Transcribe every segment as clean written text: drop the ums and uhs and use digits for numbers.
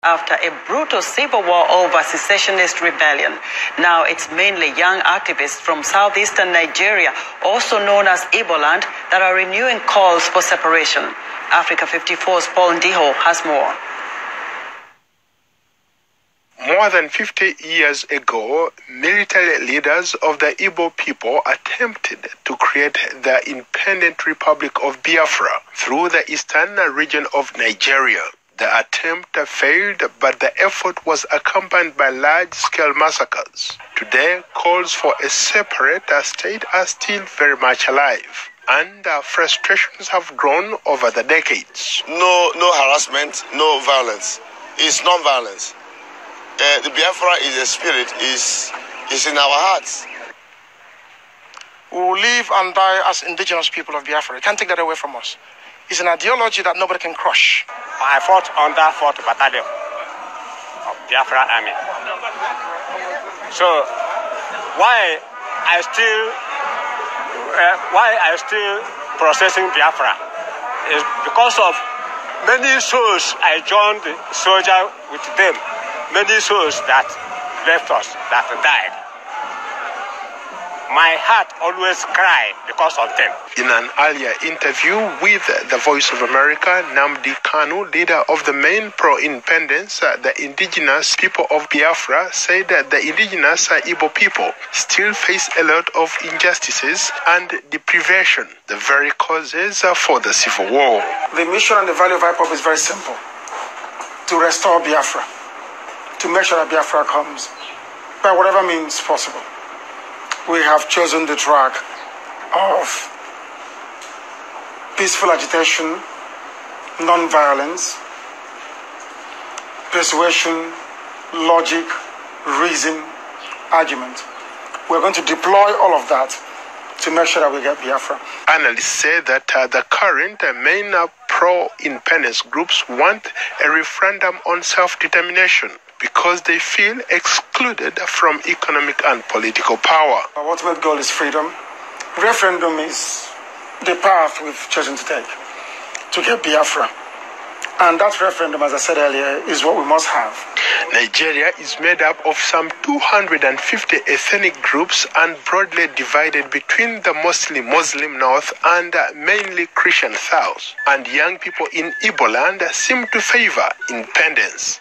After a brutal civil war over secessionist rebellion. Now it's mainly young activists from southeastern Nigeria, also known as Igboland, that are renewing calls for separation. Africa 54's Paul Ndiho has more. More than 50 years ago, military leaders of the Igbo people attempted to create the independent Republic of Biafra through the eastern region of Nigeria. The attempt failed, but the effort was accompanied by large-scale massacres. Today, calls for a separate state are still very much alive, and frustrations have grown over the decades. No harassment, no violence. It's non-violence. The Biafra is a spirit, is in our hearts. We will live and die as indigenous people of Biafra. You can't take that away from us. It's an ideology that nobody can crush. I fought under 4th Battalion of Biafra Army. So why I still processing Biafra is because of many souls I joined the soldier with them. Many souls that left us, that died. My heart always cries because of them. In an earlier interview with the Voice of America, Nnamdi Kanu, leader of the main pro-independence, the indigenous people of Biafra, said that the indigenous Igbo people still face a lot of injustices and deprivation, the very causes for the civil war. The mission and the value of IPOB is very simple: to restore Biafra, to make sure that Biafra comes by whatever means possible. We have chosen the track of peaceful agitation, non-violence, persuasion, logic, reason, argument. We're going to deploy all of that to make sure that we get Biafra. Analysts say that the current main pro-independence groups want a referendum on self-determination because they feel excluded from economic and political power. Our ultimate goal is freedom. Referendum is the path we've chosen to take to get Biafra. And that referendum, as I said earlier, is what we must have. Nigeria is made up of some 250 ethnic groups and broadly divided between the mostly Muslim north and mainly Christian south. And young people in Igboland seem to favor independence.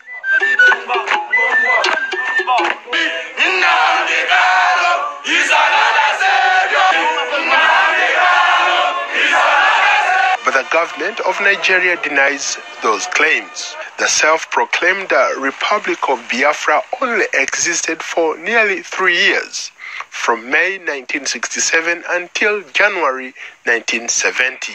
But the government of Nigeria denies those claims. The self-proclaimed Republic of Biafra only existed for nearly 3 years, from May 1967 until January 1970.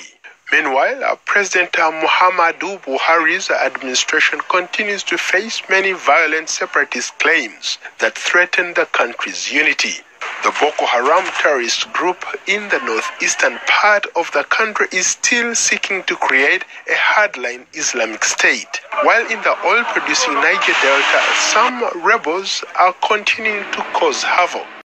Meanwhile, President Muhammadu Buhari's administration continues to face many violent separatist claims that threaten the country's unity. The Boko Haram terrorist group in the northeastern part of the country is still seeking to create a hardline Islamic state. While in the oil-producing Niger Delta, some rebels are continuing to cause havoc.